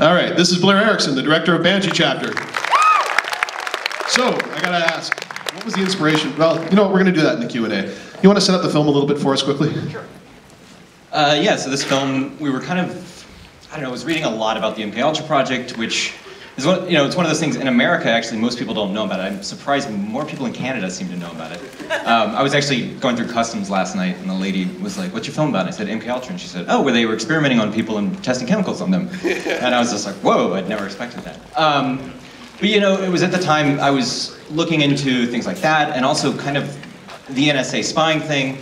All right, this is Blair Erickson, the director of Banshee Chapter. So, I gotta ask, what was the inspiration? Well, you know what, we're gonna do that in the Q&A. You wanna set up the film a little bit for us quickly? Sure. Yeah, so this film, we were kind of, I don't know, I was reading a lot about the MK Ultra project, which is one, you know, it's one of those things in America, actually, most people don't know about it. I'm surprised more people in Canada seem to know about it. I was actually going through customs last night, and the lady was like, "What's your film about?" And I said, "MK Ultra," and she said, "Oh, where they were experimenting on people and testing chemicals on them." And I was just like, whoa, I'd never expected that. But you know, it was at the time I was looking into things like that, and also kind of the NSA spying thing,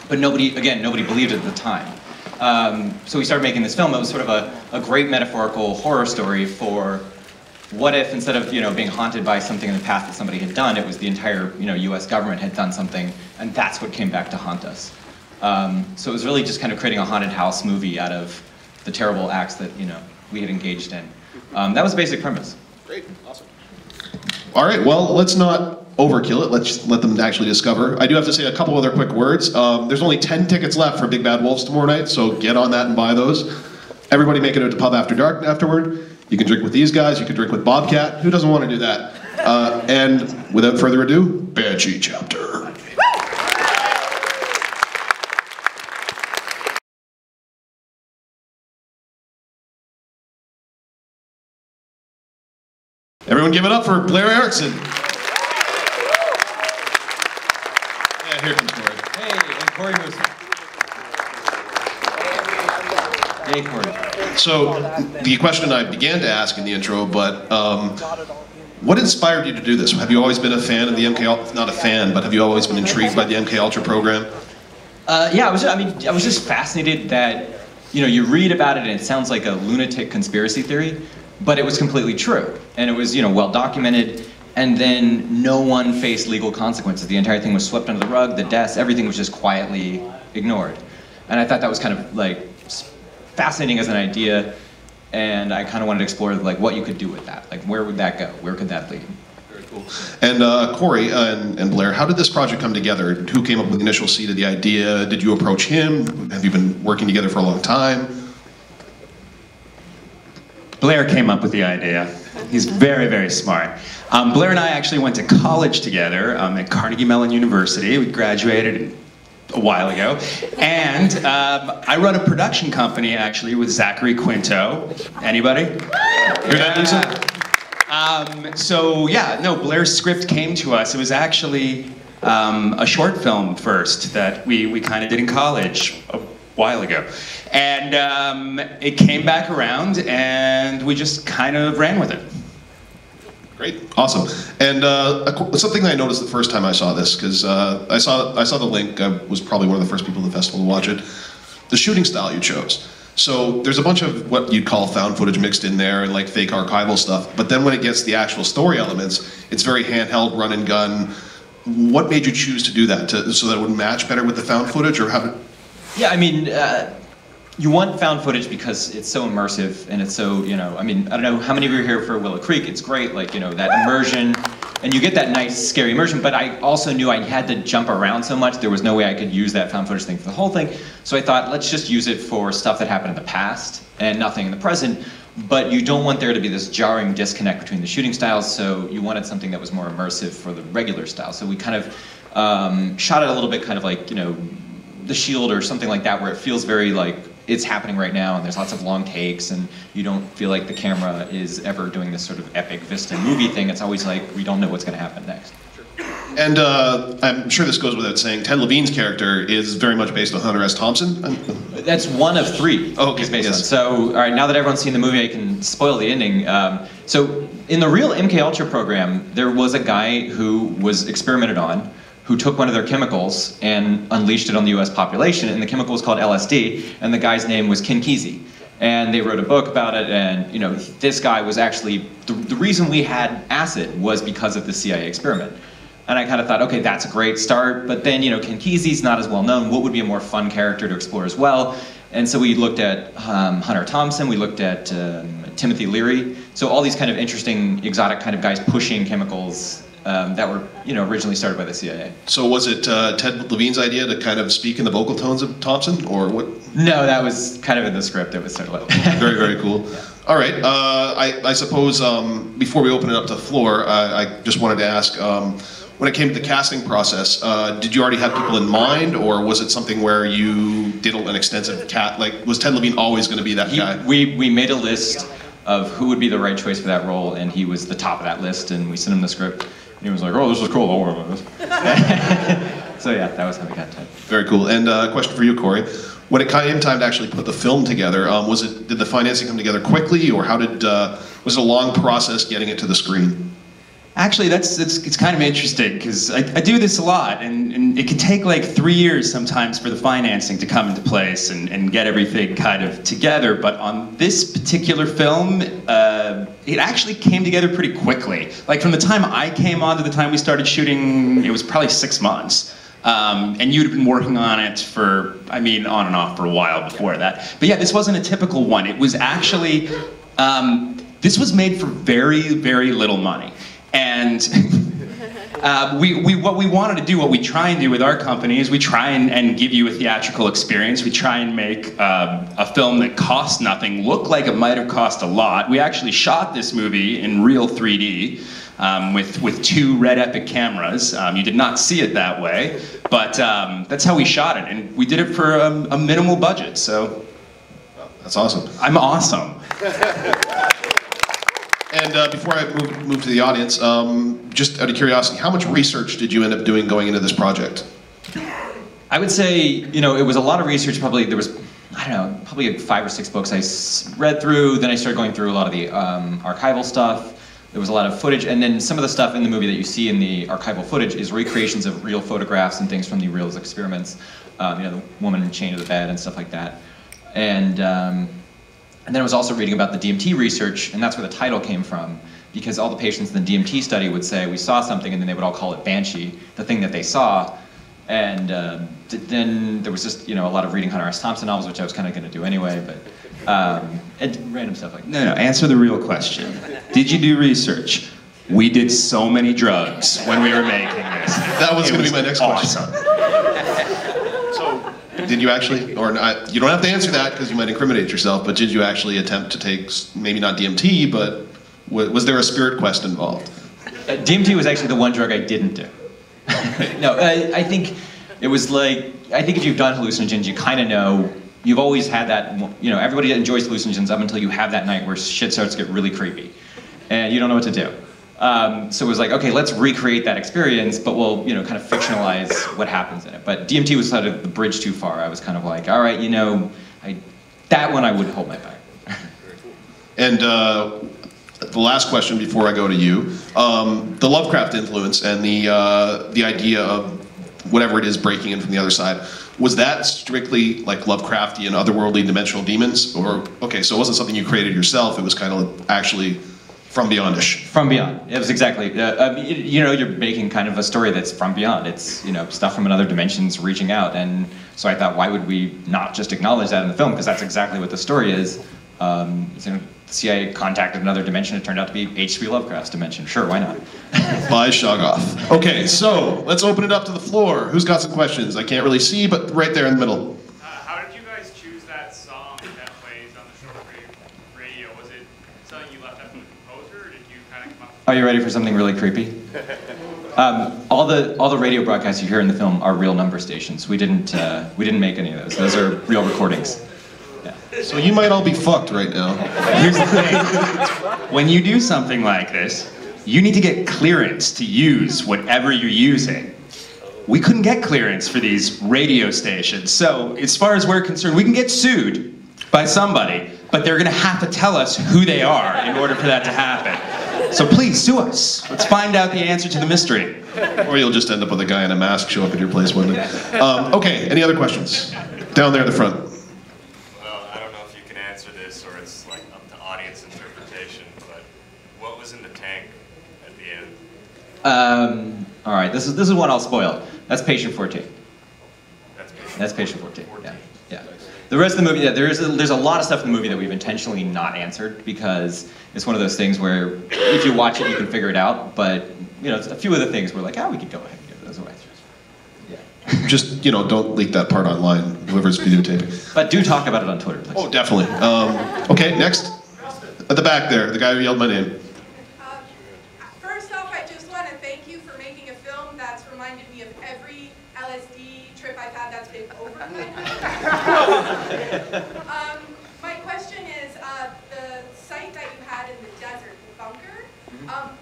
but nobody believed it at the time. So we started making this film. It was sort of a great metaphorical horror story for what if, instead of, you know, being haunted by something in the past that somebody had done, it was the entire, you know, US government had done something, and that's what came back to haunt us. So it was really just kind of creating a haunted house movie out of the terrible acts that, you know, we had engaged in. That was the basic premise. Great, awesome. All right, well, let's not overkill it. Let's just let them actually discover. I do have to say a couple other quick words. There's only 10 tickets left for Big Bad Wolves tomorrow night, so get on that and buy those. Everybody make it to Pub After Dark afterward. You can drink with these guys, you can drink with Bobcat. Who doesn't want to do that? And without further ado, Banshee Chapter. Everyone give it up for Blair Erickson. Yeah, here comes Corey. Hey, and Corey was... Yay, Corey. So, the question I began to ask in the intro, but what inspired you to do this? Have you always been a fan of the MK Ultra? Not a fan, but have you always been intrigued by the MK Ultra program? Yeah, I was just fascinated that, you know, you read about it and it sounds like a lunatic conspiracy theory, but it was completely true. And it was, you know, well documented, and then no one faced legal consequences. The entire thing was swept under the rug, the deaths, everything was just quietly ignored. And I thought that was kind of like fascinating as an idea, and I kind of wanted to explore like what you could do with that. Like, where would that go? Where could that lead? Very cool. And Corey and Blair, how did this project come together? Who came up with the initial seed of the idea? Did you approach him? Have you been working together for a long time? Blair came up with the idea. He's very, very smart. Blair and I actually went to college together at Carnegie Mellon University. We graduated a while ago. And I run a production company, actually, with Zachary Quinto. Anybody? Hear that, Lisa? So, yeah, no, Blair's script came to us. It was actually a short film first that we kind of did in college a while ago. And it came back around, and we just kind of ran with it. Great, awesome. And something that I noticed the first time I saw this, because I saw the link. I was probably one of the first people at the festival to watch it. The shooting style you chose. So there's a bunch of what you'd call found footage mixed in there, and like fake archival stuff. But then when it gets to the actual story elements, it's very handheld, run and gun. What made you choose to do that? So that it would match better with the found footage, or how did? Yeah, I mean, you want found footage because it's so immersive, and it's so, you know, I mean, I don't know how many of you are here for Willow Creek. It's great, like, you know, that immersion, and you get that nice, scary immersion, but I also knew I had to jump around so much, there was no way I could use that found footage thing for the whole thing, so I thought, let's just use it for stuff that happened in the past, and nothing in the present, but you don't want there to be this jarring disconnect between the shooting styles, so you wanted something that was more immersive for the regular style, so we kind of shot it a little bit kind of like, you know, The Shield or something like that, where it feels very like it's happening right now, and there's lots of long takes, and you don't feel like the camera is ever doing this sort of epic Vista movie thing. It's always like, we don't know what's going to happen next. And I'm sure this goes without saying, Ted Levine's character is very much based on Hunter S. Thompson. That's one of three. Oh, okay, he's based on. So, all right, now that everyone's seen the movie, I can spoil the ending. So, in the real MK Ultra program, there was a guy who was experimented on, who took one of their chemicals and unleashed it on the US population, and the chemical was called LSD, and the guy's name was Ken Kesey. And they wrote a book about it, and you know, this guy was actually, the reason we had acid was because of the CIA experiment. And I kind of thought, okay, that's a great start, but then, you know, Ken Kesey's not as well known, what would be a more fun character to explore as well? And so we looked at Hunter Thompson, we looked at Timothy Leary, so all these kind of interesting, exotic kind of guys pushing chemicals that were originally started by the CIA. So was it Ted Levine's idea to kind of speak in the vocal tones of Thompson, or what? No, that was kind of in the script. It was sort of like Very, very cool. Yeah. All right, I suppose before we open it up to the floor, I just wanted to ask, when it came to the casting process, did you already have people in mind, or was it something where you did an extensive was Ted Levine always going to be that guy? We made a list of who would be the right choice for that role, and he was the top of that list, and we sent him the script, and he was like, oh, this is cool, I'll work on this. So yeah, that was how we got Ted. Very cool. And a question for you, Corey. When it came time to actually put the film together, did the financing come together quickly, or was it a long process getting it to the screen? Actually, it's kind of interesting, because I do this a lot, and it can take like 3 years sometimes for the financing to come into place and get everything kind of together. But on this particular film, it actually came together pretty quickly. Like from the time I came on to the time we started shooting, it was probably 6 months. And you'd have been working on it for, on and off for a while before that. But yeah, this wasn't a typical one. It was actually, this was made for very, very little money. And what we wanted to do, what we try and do with our company is we try and give you a theatrical experience. We try and make a film that costs nothing look like it might have cost a lot. We actually shot this movie in real 3D. With 2 Red Epic cameras. You did not see it that way, but that's how we shot it, and we did it for a minimal budget, so... That's awesome. I'm awesome. And before I move to the audience, just out of curiosity, how much research did you end up doing going into this project? I would say, it was a lot of research. Probably there was, probably like 5 or 6 books I read through, then I started going through a lot of the archival stuff. There was a lot of footage, and then some of the stuff in the movie that you see in the archival footage is recreations of real photographs and things from the real experiments. The woman chained to the bed and stuff like that. And then I was also reading about the DMT research, and that's where the title came from, because all the patients in the DMT study would say, we saw something, and then they would all call it Banshee, the thing that they saw. And then there was just, a lot of reading Hunter S. Thompson novels, which I was kind of going to do anyway, but and random stuff like that. No, answer the real question. Did you do research? We did so many drugs when we were making this. That was going to be my next question. Awesome. So, did you actually, or not, you don't have to answer that because you might incriminate yourself, but did you actually attempt to take, maybe not DMT, but was there a spirit quest involved? DMT was actually the one drug I didn't do. No, I think it was like, I think if you've done hallucinogens, you kind of know, you've always had that, everybody enjoys hallucinogens up until you have that night where shit starts to get really creepy. And you don't know what to do. So it was like, okay, let's recreate that experience, but we'll, kind of fictionalize what happens in it. But DMT was sort of the bridge too far. I was kind of like, all right, that one I would hold my back. And the last question before I go to you, the Lovecraft influence and the idea of whatever it is breaking in from the other side, was that strictly like Lovecraftian, otherworldly, dimensional demons? Or, okay, so it wasn't something you created yourself, it was kind of actually from beyond-ish. From beyond, it was exactly, you're making kind of a story that's from beyond. It's, stuff from another dimension's reaching out, and so I thought, why would we not just acknowledge that in the film? Because that's exactly what the story is. The CIA contacted another dimension, it turned out to be H.P. Lovecraft's dimension. Sure, why not? By Shoggoth. Okay, so let's open it up to the floor. Who's got some questions? I can't really see, but right there in the middle. How did you guys choose that song that plays on the shortwave radio? Was it something you left up to the composer, or did you kind of come up with? Are you ready for something really creepy? All the radio broadcasts you hear in the film are real number stations. We didn't make any of those. Those are real recordings. So you might all be fucked right now. Here's the thing. When you do something like this, you need to get clearance to use whatever you're using. We couldn't get clearance for these radio stations, so as far as we're concerned, we can get sued by somebody, but they're gonna have to tell us who they are in order for that to happen. So please, sue us. Let's find out the answer to the mystery. Or you'll just end up with a guy in a mask show up at your place one day. Okay, any other questions? Down there at the front. All right, this is one I'll spoil. That's patient 14. That's patient 14. Yeah. The rest of the movie, there's a lot of stuff in the movie that we've intentionally not answered because it's one of those things where if you watch it, you can figure it out. But you know, a few other things we're like, we could go ahead and give those away. Yeah. Just, you know, don't leak that part online, whoever's videotaping. But do talk about it on Twitter, please. Oh, definitely. Okay, next. At the back there, the guy who yelled my name. First off, I just want to thank you for making a film that's reminded me of every LSD trip I've had that's been over. My question is, the site that you had in the desert, the bunker,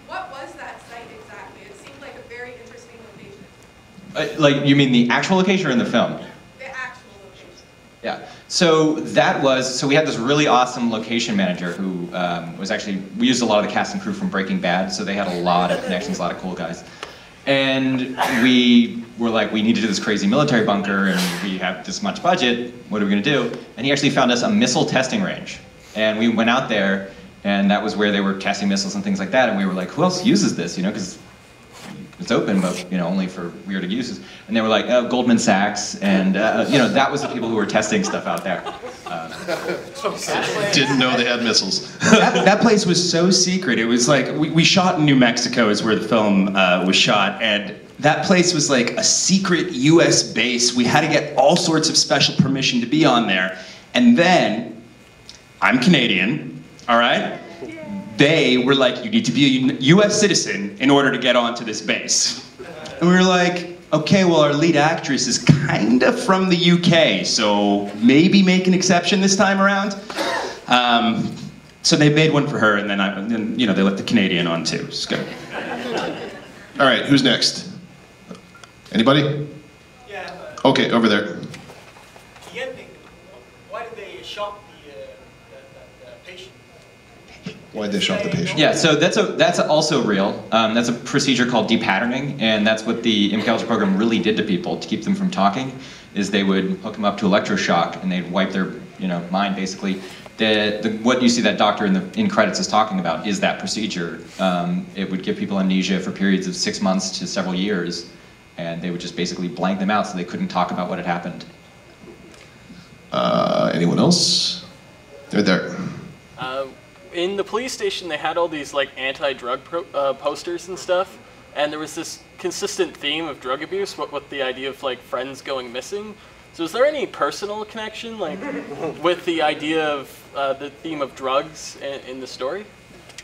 what was that site exactly? It seemed like a very interesting location. Like, you mean the actual location or in the film? The actual location. Yeah. So that was, so we had this really awesome location manager who was actually, we used a lot of the cast and crew from Breaking Bad, so they had a lot of connections, a lot of cool guys. And we were like, we need to do this crazy military bunker, and we have this much budget, what are we gonna do? And he actually found us a missile testing range. And we went out there, and that was where they were testing missiles and things like that, and we were like, who else uses this, you know, because it's open, but you know, only for weird uses. And they were like, Goldman Sachs, and you know, that was the people who were testing stuff out there. Didn't know they had missiles. That place was so secret. It was like, we shot in New Mexico is where the film was shot, and that place was like a secret US base. We had to get all sorts of special permission to be on there. And then, I'm Canadian, all right? They were like, you need to be a US citizen in order to get onto this base. And we were like, okay, well, our lead actress is kind of from the UK, so maybe make an exception this time around. So they made one for her, and then, you know, they let the Canadian on too. It's good. All right, who's next? Anybody? Yeah. Okay, over there. The ending. Why did they shock the patient? Why'd they shot the patient? Yeah, so that's also real. That's a procedure called depatterning, and that's what the MK Ultra program really did to people to keep them from talking. Is they would hook them up to electroshock, and they'd wipe their mind basically. What you see that doctor in credits is talking about is that procedure. It would give people amnesia for periods of 6 months to several years, and they would just basically blank them out so they couldn't talk about what had happened. Anyone else? They're there. In the police station, they had all these like anti-drug posters and stuff, and there was this consistent theme of drug abuse, with the idea of like friends going missing. So is there any personal connection, like, with the idea of the theme of drugs in the story?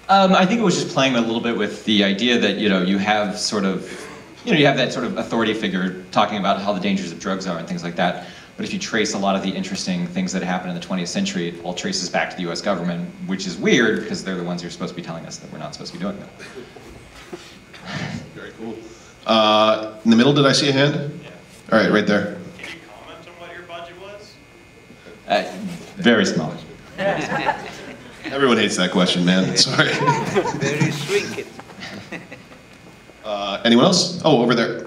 I think it was just playing a little bit with the idea that, you know, you have sort of, you know, you have that sort of authority figure talking about how the dangers of drugs are and things like that. But if you trace a lot of the interesting things that happened in the 20th century, it all traces back to the US government, which is weird because they're the ones who are supposed to be telling us that we're not supposed to be doing that. Very cool. In the middle, did I see a hand? Yeah. All right, right there. Can you comment on what your budget was? Very small. Everyone hates that question, man. Sorry. Very shrinking. Anyone else? Oh, over there.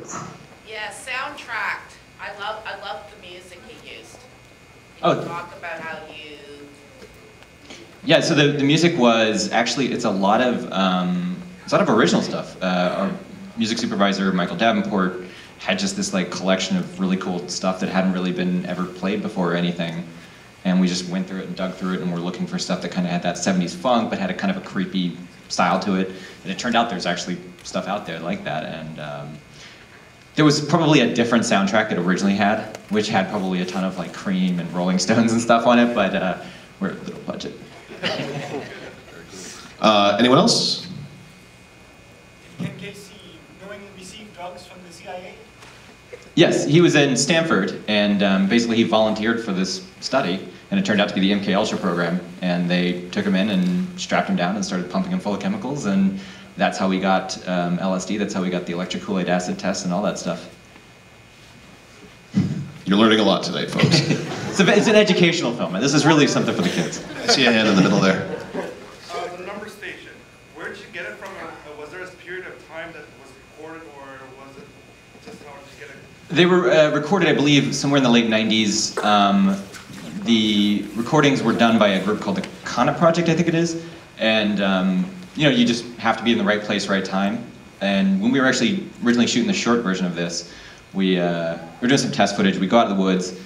Yeah, soundtrack. I love the music you used. Oh. Can you talk about how you... Yeah, so the music was actually, it's a lot of original stuff. Our music supervisor, Michael Davenport, had just this like collection of really cool stuff that hadn't really been ever played before or anything. And we just went through it and dug through it, and we're looking for stuff that kind of had that 70s funk, but had a kind of a creepy style to it. And it turned out there's actually stuff out there like that. And there was probably a different soundtrack that originally had, which had probably a ton of like Cream and Rolling Stones and stuff on it, but we're a little budget. Anyone else? Can Casey knowingly receive drugs from the CIA? Yes, he was in Stanford, and basically he volunteered for this study, and it turned out to be the MK Ultra program, and they took him in and strapped him down and started pumping him full of chemicals, and that's how we got LSD, that's how we got the electric Kool-Aid acid test and all that stuff. You're learning a lot tonight, folks. It's an educational film, and this is really something for the kids. I see a hand in the middle there. The number station, where did you get it from? Was there a period of time that was recorded, or was it just how did you get it? They were recorded, I believe, somewhere in the late 90s. The recordings were done by a group called the Kana Project, I think it is. And you know, you just have to be in the right place, right time. And when we were actually originally shooting the short version of this, we were doing some test footage. We go out of the woods,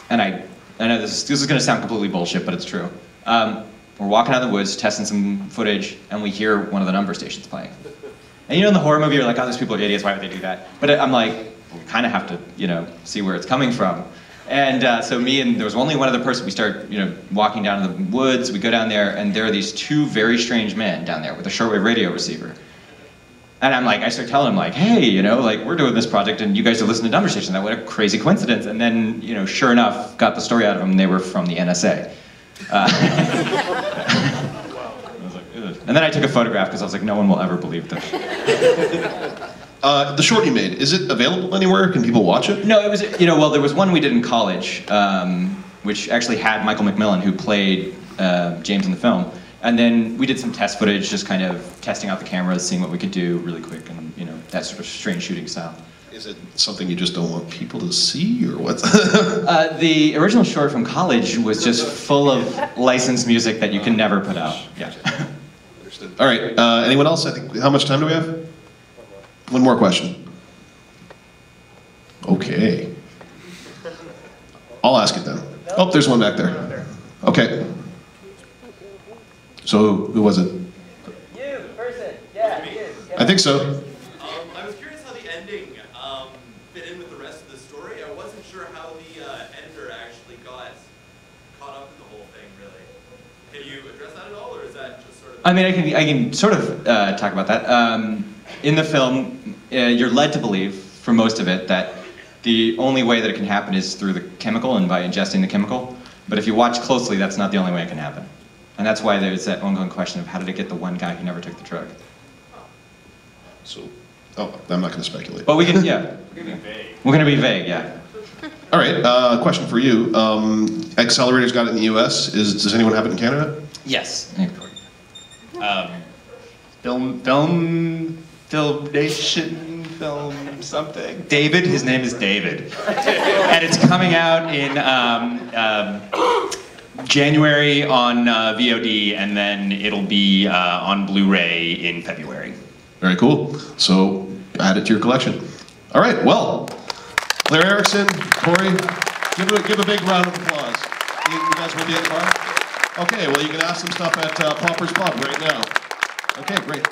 and I know this is going to sound completely bullshit, but it's true. We're walking out of the woods, testing some footage, and we hear one of the number stations playing. And in the horror movie, you're like, oh, these people are idiots, why would they do that? But I'm like, we kind of have to, see where it's coming from. And so there was only one other person. We start, walking down to the woods. We go down there, and there are these two very strange men down there with a shortwave radio receiver. And I start telling them, like, hey, we're doing this project, and you guys are listening to Dumber Station. That what a crazy coincidence. And then, sure enough, got the story out of them. They were from the NSA. I was like, ugh. And then I took a photograph because I was like, no one will ever believe this. The short you made, is it available anywhere? Can people watch it? No, it was, well, there was one we did in college, which actually had Michael McMillan, who played James in the film. And then we did some test footage, just kind of testing out the cameras, seeing what we could do really quick, and, that sort of strange shooting style. Is it something you just don't want people to see, or what? The original short from college was just full of licensed music that you can never put out. Yeah. Understood. All right, anyone else? I think, how much time do we have? One more question. Okay. I'll ask it then. Oh, there's one back there. Okay. So, who was it? You, person. Yeah, you. I think so. I was curious how the ending fit in with the rest of the story. I wasn't sure how the editor actually got caught up in the whole thing, really. Can you address that at all, or is that just sort of... I mean, I can sort of talk about that. In the film, you're led to believe, for most of it, that the only way that it can happen is through the chemical and by ingesting the chemical. But if you watch closely, that's not the only way it can happen. And that's why there's that ongoing question of how did it get the one guy who never took the drug? So, I'm not going to speculate. But we can, yeah. We're going to be vague. We're going to be vague, yeah. All right, question for you. Accelerators got it in the US. Does anyone have it in Canada? Yes. Film something. David, his name is David. And it's coming out in January on VOD, and then it'll be on Blu-ray in February. Very cool. So add it to your collection. All right, well, Claire Erickson, Corey, give a big round of applause. You guys will be at the bar? Okay, well, you can ask some stuff at Popper's Pub right now. Okay, great.